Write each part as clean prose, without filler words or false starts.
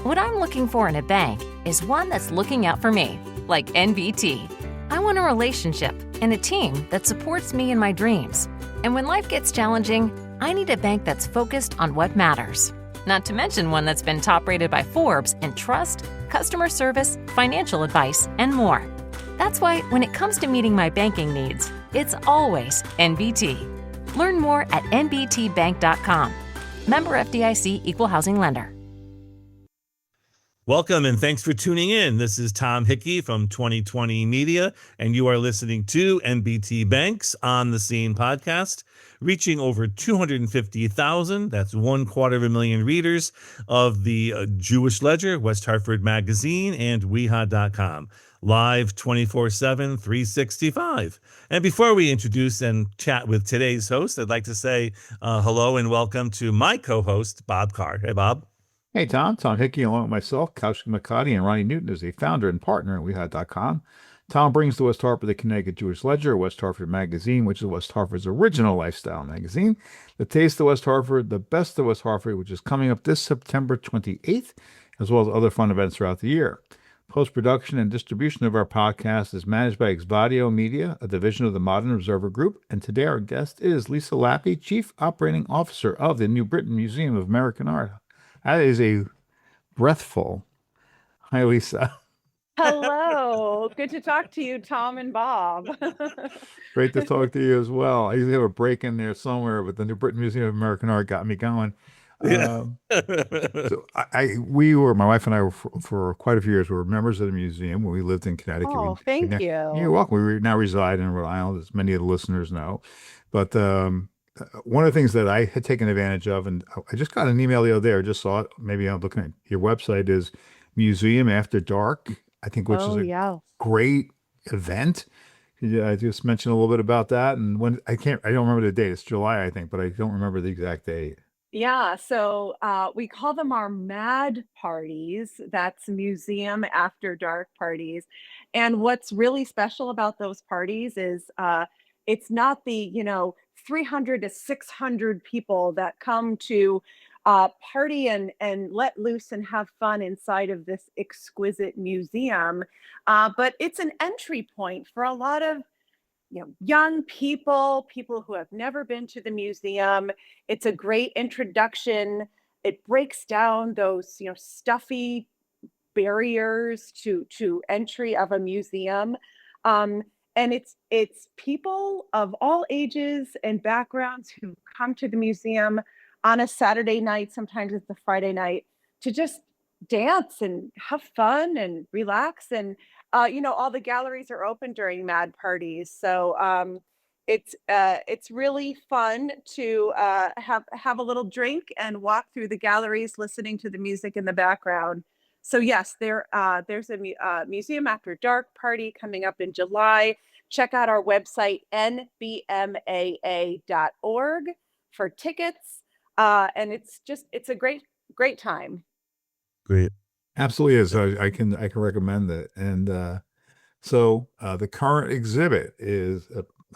What I'm looking for in a bank is one that's looking out for me, like NBT. I want a relationship and a team that supports me in my dreams. And when life gets challenging, I need a bank that's focused on what matters. Not to mention one that's been top rated by Forbes in trust, customer service, financial advice, and more. That's why when it comes to meeting my banking needs, it's always NBT. Learn more at nbtbank.com. Member FDIC Equal Housing Lender. Welcome and thanks for tuning in. This is Tom Hickey from 2020 Media, and you are listening to NBT Bank's On the Scene podcast, reaching over 250,000, that's 250,000 readers of the Jewish Ledger, West Hartford Magazine, and Weha.com. Live 24/7, 365. And before we introduce and chat with today's host, I'd like to say hello and welcome to my co-host, Bob Carr. Hey, Bob. Hey, Tom. Tom Hickey, along with myself, Kaushik McCarty, and Ronnie Newton is a founder and partner at Weha.com. Tom brings to West Hartford the Connecticut Jewish Ledger, West Hartford Magazine, which is West Hartford's original lifestyle magazine. The Taste of West Hartford, the Best of West Hartford, which is coming up this September 28th, as well as other fun events throughout the year. Post-production and distribution of our podcast is managed by Exbadio Media, a division of the Modern Observer Group. And today our guest is Lisa Lappe, Chief Operating Officer of the New Britain Museum of American Art. That is a breathful. Hi, Lisa. Hello. Good to talk to you, Tom and Bob. Great to talk to you as well. I usually have a break in there somewhere, but the New Britain Museum of American Art got me going. Yeah. So my wife and I were for quite a few years, we were members of the museum when we lived in Connecticut. Oh, thank you. You're welcome. We now reside in Rhode Island, as many of the listeners know. But one of the things that I had taken advantage of, and I just got an email the other day, I just saw it, maybe I'm looking at your website, is Museum After Dark, I think, which is a great event. I just mentioned a little bit about that. And when I don't remember the date. It's July, I think, but I don't remember the exact date. Yeah, so we call them our MAD parties. That's Museum After Dark parties. And what's really special about those parties is it's not the, 300 to 600 people that come to party and let loose and have fun inside of this exquisite museum. But it's an entry point for a lot of young people who have never been to the museum. It's a great introduction. It breaks down those, stuffy barriers to entry of a museum. And it's people of all ages and backgrounds who come to the museum on a Saturday night, sometimes it's a Friday night, to just dance and have fun and relax. And all the galleries are open during MAD parties, so it's really fun to have a little drink and walk through the galleries, listening to the music in the background. So yes, there's a Museum After Dark party coming up in July. Check out our website, nbmaa.org, for tickets. And it's a great time. Great. Absolutely is. I can recommend it. And so the current exhibit is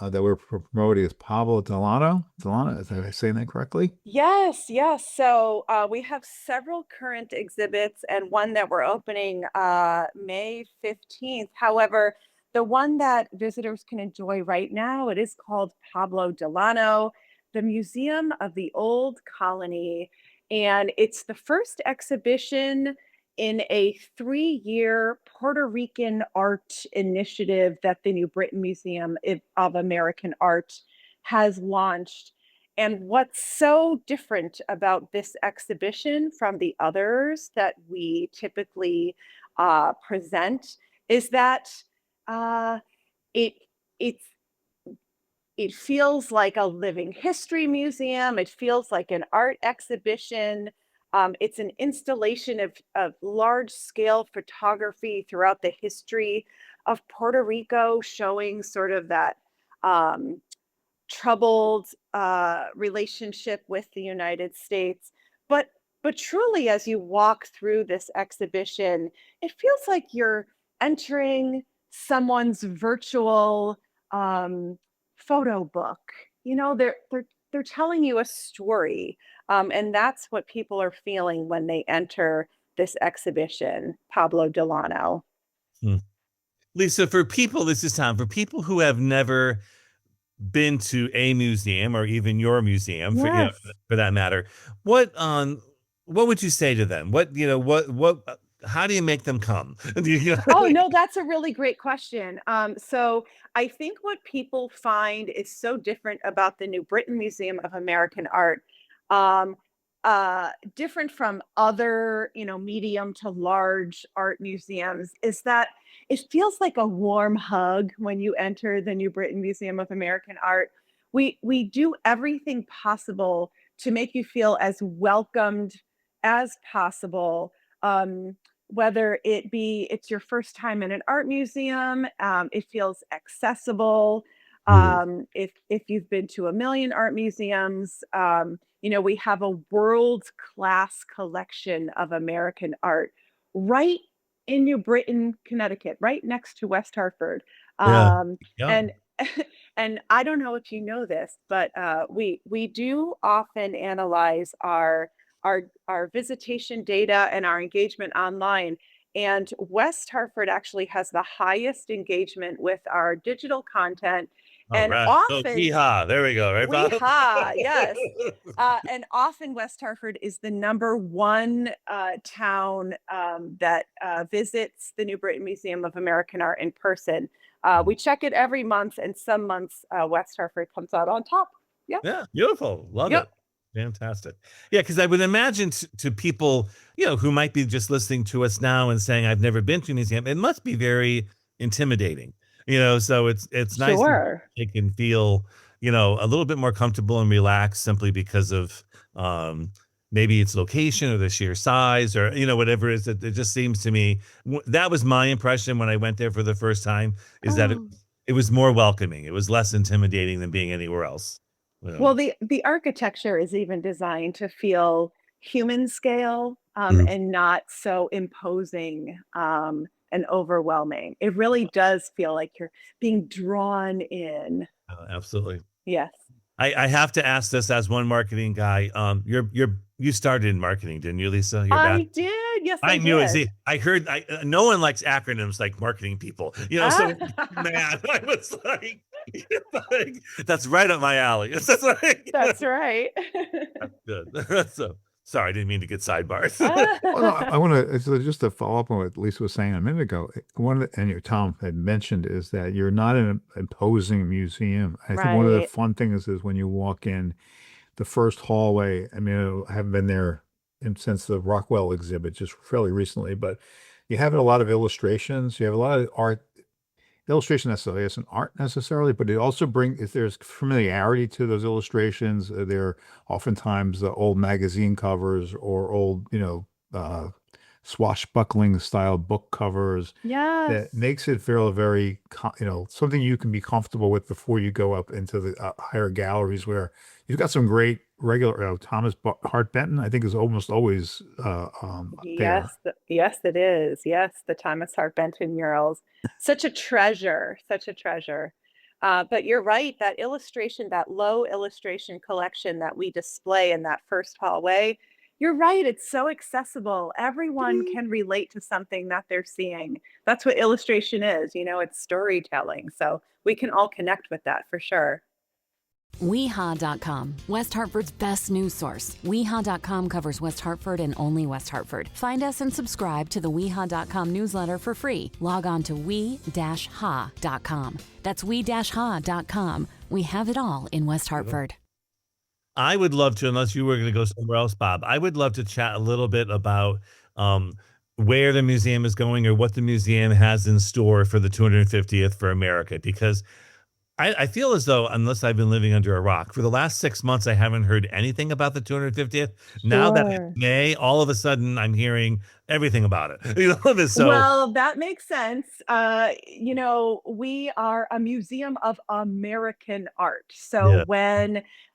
that we're promoting is Pablo Delano. Delano, is I saying that correctly? Yes. So we have several current exhibits and one that we're opening May 15th. However, the one that visitors can enjoy right now, it is called Pablo Delano, the Museum of the Old Colony. And it's the first exhibition in a 3-year Puerto Rican art initiative that the New Britain Museum of American Art has launched. And what's so different about this exhibition from the others that we typically present is that it feels like a living history museum. It feels like an art exhibition. It's an installation of large-scale photography throughout the history of Puerto Rico, showing sort of that troubled relationship with the United States. But truly, as you walk through this exhibition, it feels like you're entering someone's virtual photo book. They're telling you a story. And that's what people are feeling when they enter this exhibition, Pablo Delano. Hmm. Lisa, for people, this is Tom, for people who have never been to a museum or even your museum Yes. for that matter, what would you say to them? How do you make them come? Oh, no, that's a really great question. So I think what people find is so different about the New Britain Museum of American Art, um, different from other, medium to large art museums, is that it feels like a warm hug when you enter the New Britain Museum of American Art. We do everything possible to make you feel as welcomed as possible. Whether it be it's your first time in an art museum, it feels accessible. Mm. If you've been to a million art museums, we have a world class collection of American art right in New Britain, Connecticut, right next to West Hartford. Yeah. Um, Yeah. and and I don't know if you know this, but we do often analyze our visitation data and our engagement online. And West Hartford actually has the highest engagement with our digital content. All And right. So often, yeehaw. There we go. Right, we Bob? ha, yes. And often West Hartford is the number one town that visits the New Britain Museum of American Art in person. We check it every month, and some months West Hartford comes out on top. Yep. Yeah, beautiful. Love Yep. it. Fantastic. Yeah, because I would imagine to people, who might be just listening to us now and saying, I've never been to a museum, it must be very intimidating. So it's nice that Sure. they can feel, a little bit more comfortable and relaxed simply because of um maybe its location or the sheer size or whatever it is. It just seems to me that was my impression when I went there for the first time, is that it, Oh. it was more welcoming. It was less intimidating than being anywhere else. Well, the architecture is even designed to feel human scale, Mm. and not so imposing, and overwhelming. It really does feel like you're being drawn in. Absolutely. Yes. I have to ask this as one marketing guy. You started in marketing, didn't you, Lisa? Your I back. did. Yes, I I knew it. did. See, I heard. No one likes acronyms like marketing people. Ah. So man, I was like, that's right up my alley. That's like, That's right. good. So sorry, I didn't mean to get sidebarred. Well, no, I want to just to follow up on what Lisa was saying a minute ago. And your Tom had mentioned is that you're not in an imposing museum. I think one of the Right. fun things is when you walk in the first hallway. I mean, I haven't been there since the Rockwell exhibit, just fairly recently, but you have a lot of illustrations. You have a lot of art. Illustration necessarily isn't art necessarily, but it also if there's familiarity to those illustrations. They're oftentimes old magazine covers or old, swashbuckling style book covers that Yes. makes it feel very, something you can be comfortable with before you go up into the higher galleries where you've got some great regular, Hart Benton, I think is almost always there. Yes, yes, it is. Yes, the Thomas Hart Benton murals. Such a treasure, such a treasure. But you're right, that illustration, that low illustration collection that we display in that first hallway, you're right, it's so accessible. Everyone can relate to something that they're seeing. That's what illustration is, it's storytelling. So we can all connect with that for sure. Weha.com, West Hartford's best news source. Weha.com covers West Hartford and only West Hartford. Find us and subscribe to the Weha.com newsletter for free. Log on to we-ha.com. That's we-ha.com. We have it all in West Hartford. I would love to, unless you were going to go somewhere else, Bob, I would love to chat a little bit about where the museum is going or what the museum has in store for the 250th for America, because I feel as though, unless I've been living under a rock, for the last 6 months, I haven't heard anything about the 250th. Now that it's Sure. May, all of a sudden, I'm hearing everything about it. So Well, that makes sense. We are a museum of American art. So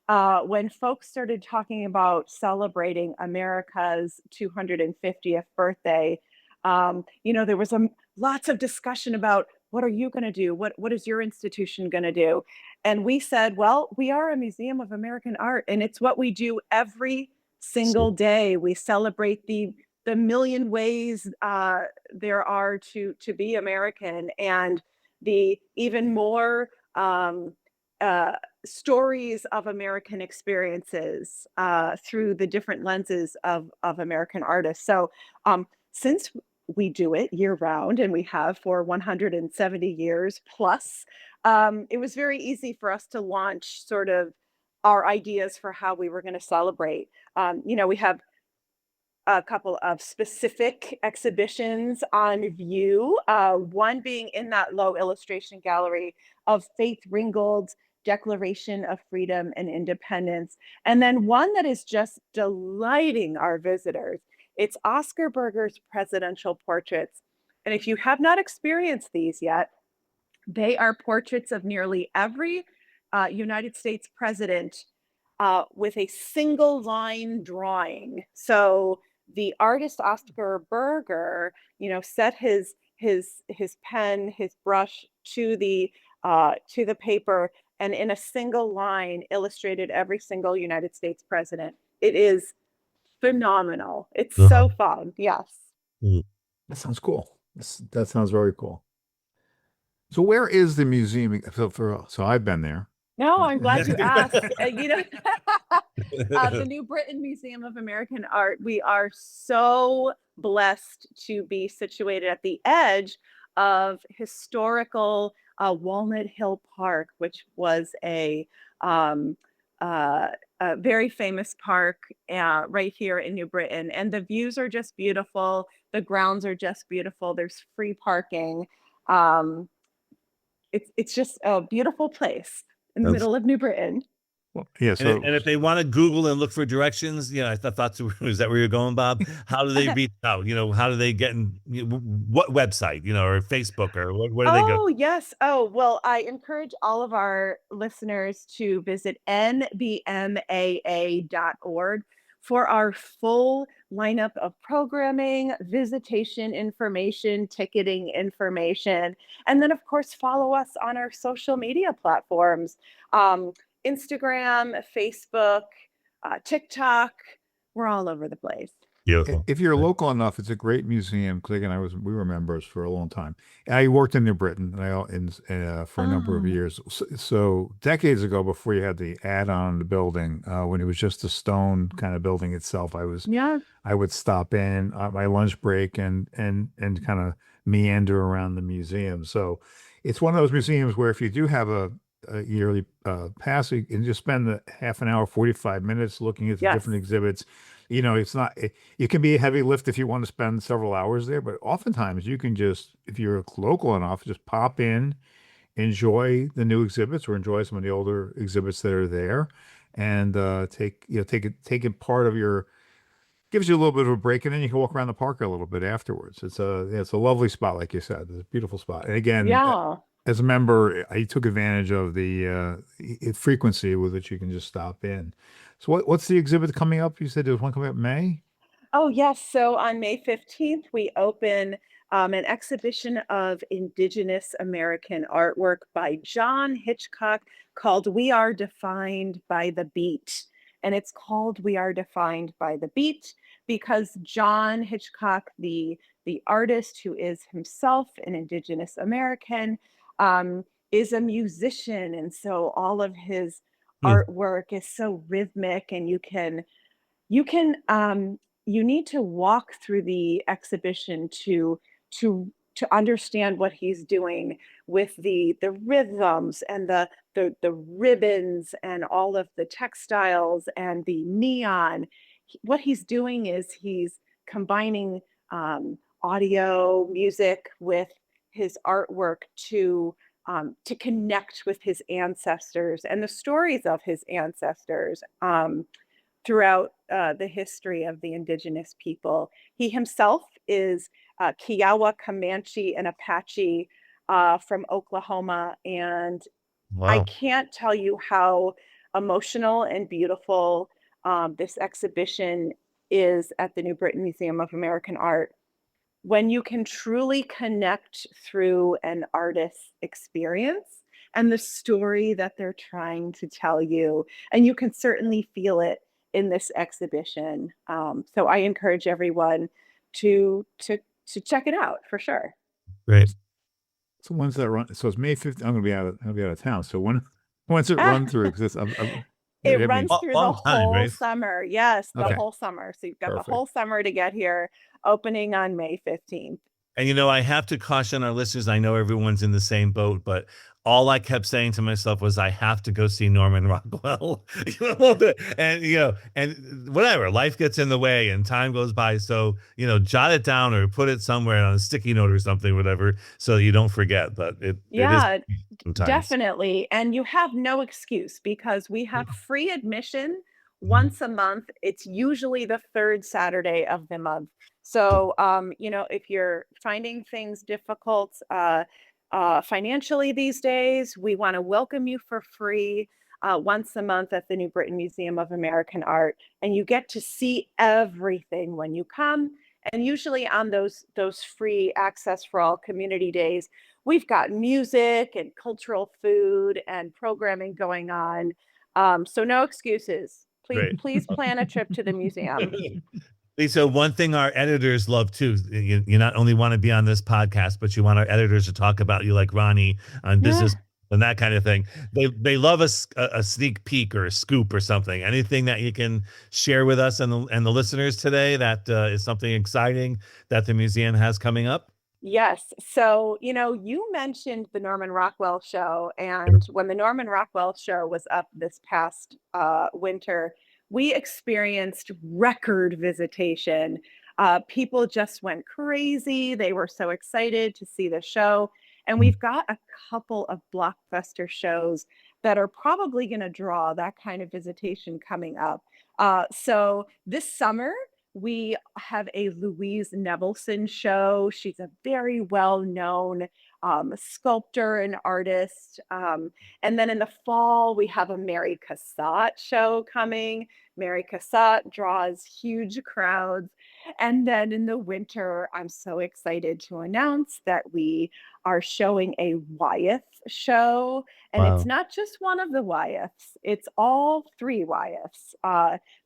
yeah, when folks started talking about celebrating America's 250th birthday, there was lots of discussion about what are you going to do? What is your institution going to do? And we said, well, we are a museum of American art, and it's what we do every single day. We celebrate the the million ways there are to be American, and the even more uh, stories of American experiences through the different lenses of American artists. So since we do it year round, and we have for 170 years plus, it was very easy for us to launch sort of our ideas for how we were going to celebrate. We have a couple of specific exhibitions on view. One being in that low illustration gallery of Faith Ringgold's Declaration of Freedom and Independence. And then one that is just delighting our visitors. It's Oscar Berger's presidential portraits. And if you have not experienced these yet, they are portraits of nearly every United States president with a single line drawing. So the artist Oscar Berger, set his pen, his brush to the paper, and in a single line illustrated every single United States president. It is phenomenal. It's so fun. Yes. That sounds cool. That sounds very cool. So where is the museum? So I've been there. No, I'm glad you asked. The New Britain Museum of American Art, we are so blessed to be situated at the edge of historical Walnut Hill Park, which was a very famous park right here in New Britain. And the views are just beautiful. The grounds are just beautiful. There's free parking. It's just a beautiful place in the middle of New Britain. Well, yeah. And if they want to Google and look for directions, I thought, is that where you're going, Bob? How do they reach out? How do they get in? What website? Or Facebook, or where do they go? Oh, yes. Oh, well, I encourage all of our listeners to visit nbmaa.org for our full lineup of programming, visitation information, ticketing information, and then, of course, follow us on our social media platforms. Instagram, Facebook, TikTok, we're all over the place. Beautiful. If you're local enough, it's a great museum. Because again, we were members for a long time. I worked in New Britain for a number of years. So decades ago, before you had the add-on the building, when it was just a stone kind of building itself, I would stop in at my lunch break and kind of meander around the museum. So it's one of those museums where if you do have a yearly pass, you can just spend a half an hour, 45 minutes looking at the different exhibits. It's not, it can be a heavy lift if you want to spend several hours there, but oftentimes you can just, if you're local enough, just pop in, enjoy the new exhibits or enjoy some of the older exhibits that are there, and take it part of your, gives you a little bit of a break, and then you can walk around the park a little bit afterwards. It's a lovely spot, like you said. It's a beautiful spot. And again, as a member, I took advantage of the frequency with which you can just stop in. So what's the exhibit coming up? You said there's one coming up in May? Oh, yes. So on May 15th, we open an exhibition of Indigenous American artwork by John Hitchcock called We Are Defined by the Beat. And it's called We Are Defined by the Beat because John Hitchcock, the artist who is himself an Indigenous American, is a musician. And so all of his artwork is so rhythmic, and you need to walk through the exhibition to understand what he's doing with the rhythms and the ribbons and all of the textiles and the neon. What he's doing is he's combining audio, music with his artwork to connect with his ancestors and the stories of his ancestors throughout the history of the Indigenous people. He himself is Kiowa, Comanche, and Apache from Oklahoma. And I can't tell you how emotional and beautiful this exhibition is at the New Britain Museum of American Art. When you can truly connect through an artist's experience and the story that they're trying to tell you, and you can certainly feel it in this exhibition. So I encourage everyone to check it out for sure. Great. So when's that run? So it's May 15th. I'm gonna be out of town. So when's it run through? Because It I mean, runs through the Long time, whole right? summer. Yes, the Okay. whole summer. So you've got the Perfect. whole summer to get here, opening on May 15th. And I have to caution our listeners. I know everyone's in the same boat, but all I kept saying to myself was, I have to go see Norman Rockwell. And whatever, life gets in the way and time goes by. So, jot it down or put it somewhere on a sticky note or something, whatever, so you don't forget. But it Yeah, is sometimes. definitely. And you have no excuse because we have free admission once a month. It's usually the third Saturday of the month. So, if you're finding things difficult financially these days, we want to welcome you for free once a month at the New Britain Museum of American Art. And you get to see everything when you come. And usually on those free access for all community days, we've got music and cultural food and programming going on. So no excuses. Great. Please plan a trip to the museum. Lisa, one thing our editors love too, you not only want to be on this podcast, but you want our editors to talk about you, like Ronnie on business and that kind of thing. They love a sneak peek or a scoop or something. Anything that you can share with us and the listeners today that is something exciting that the museum has coming up? Yes. So, you mentioned the Norman Rockwell show. And when the Norman Rockwell show was up this past winter, we experienced record visitation. People just went crazy. They were so excited to see the show. And we've got a couple of blockbuster shows that are probably going to draw that kind of visitation coming up. So this summer, we have a Louise Nevelson show. She's a very well-known sculptor and artist. And then in the fall, we have a Mary Cassatt show coming. Mary Cassatt draws huge crowds. And then in the winter, I'm so excited to announce that we are showing a Wyeths show. And Wow. it's not just one of the Wyeths, it's all three Wyeths.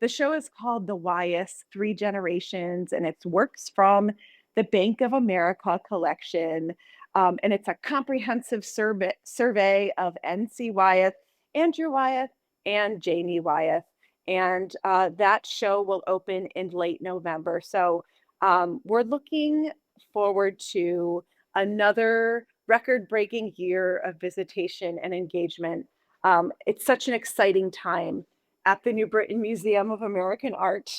The show is called The Wyeths, Three Generations, and it's works from the Bank of America collection. And it's a comprehensive survey of N.C. Wyeth, Andrew Wyeth, and Janie Wyeth. And that show will open in late November. So we're looking forward to another record-breaking year of visitation and engagement. It's such an exciting time at the New Britain Museum of American Art.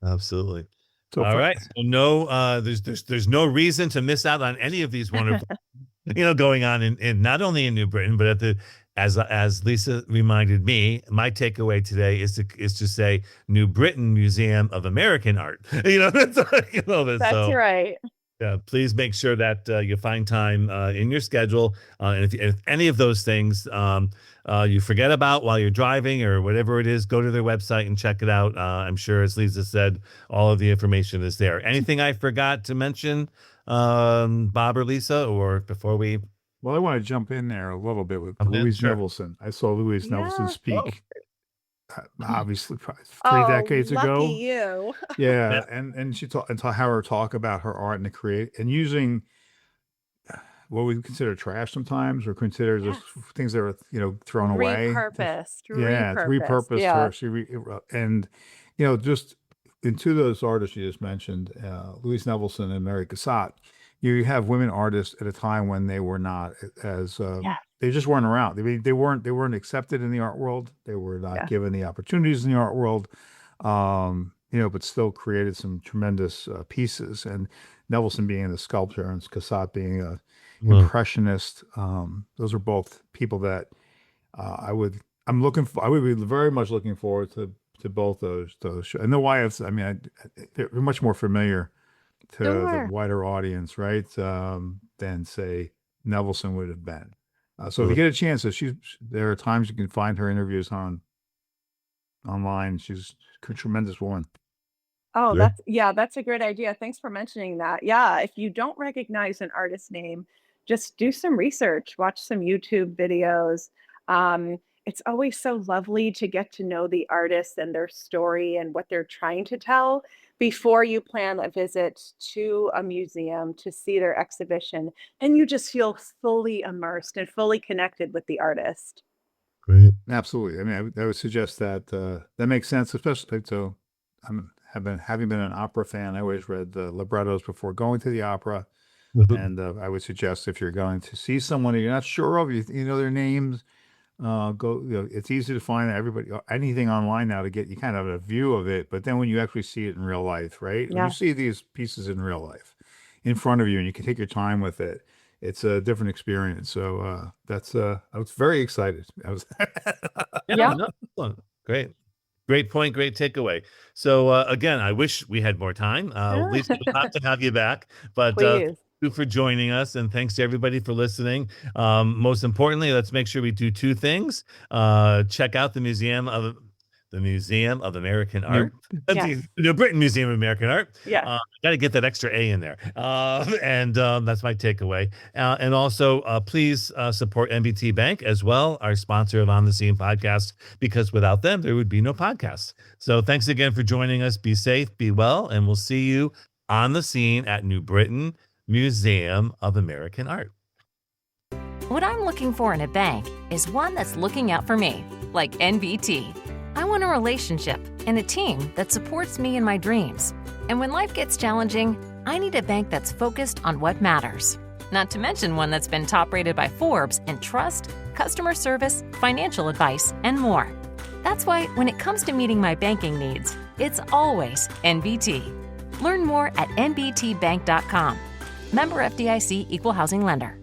Absolutely. So All right. So no, there's no reason to miss out on any of these wonderful, going on in not only in New Britain, but as Lisa reminded me, my takeaway today is to say New Britain Museum of American Art. That's Right. Yeah, please make sure that you find time in your schedule. And if any of those things you forget about while you're driving or whatever it is, go to their website and check it out. I'm sure, as Lisa said, all of the information is there. Anything I forgot to mention, Bob or Lisa, or before we? Well, I want to jump in there a little bit with Jump in, Louise sure. Nevelson. I saw Louise Nevelson Yeah. speak, obviously, probably 3 decades lucky ago. you. Yeah, and she talked and how her talk about her art and and using what we consider trash sometimes, or consider just things that are thrown away. Repurposed. Repurposed Yeah. her. And just into those artists you just mentioned, Louise Nevelson and Mary Cassatt. You have women artists at a time when they were not as they just weren't around. I mean, they weren't accepted in the art world. They were not given the opportunities in the art world. But still created some tremendous pieces. And Nevelson being the sculptor and Cassatt being a impressionist. Those are both people that I would be very much looking forward to both those shows. And the Wyeths, I mean, they're much more familiar to the wider audience, right? Than say Nevelson would have been. So if you get a chance, there are times you can find her interviews online. She's a tremendous woman. Oh, that's a great idea. Thanks for mentioning that. Yeah, if you don't recognize an artist name, just do some research, watch some YouTube videos. It's always so lovely to get to know the artist and their story and what they're trying to tell, before you plan a visit to a museum to see their exhibition, and you just feel fully immersed and fully connected with the artist. Great. Absolutely. I mean, I would suggest that that makes sense, especially so. Having been an opera fan, I always read the librettos before going to the opera, and I would suggest if you're going to see someone that you're not sure of, you know their names. Go. It's easy to find anything online now to get you kind of a view of it. But then when you actually see it in real life, right? When you Yeah. see these pieces in real life in front of you, and you can take your time with it, it's a different experience. So I was very excited. I was. Yeah. No, excellent. Great. Great point. Great takeaway. So again, I wish we had more time. Lisa, we'll have to have you back. But thank Please. you for joining us, and thanks to everybody for listening. Most importantly, let's make sure we do two things. Check out the Museum of American Art. Yes. New Britain Museum of American Art. Yes. Got to get that extra A in there. And that's my takeaway. And also, please support NBT Bank as well, our sponsor of On the Scene podcast, because without them, there would be no podcast. So thanks again for joining us. Be safe, be well, and we'll see you on the scene at New Britain Museum of American Art. What I'm looking for in a bank is one that's looking out for me, like NBT. I want a relationship and a team that supports me in my dreams. And when life gets challenging, I need a bank that's focused on what matters. Not to mention one that's been top rated by Forbes in trust, customer service, financial advice, and more. That's why when it comes to meeting my banking needs, it's always NBT. Learn more at nbtbank.com. Member FDIC, Equal Housing Lender.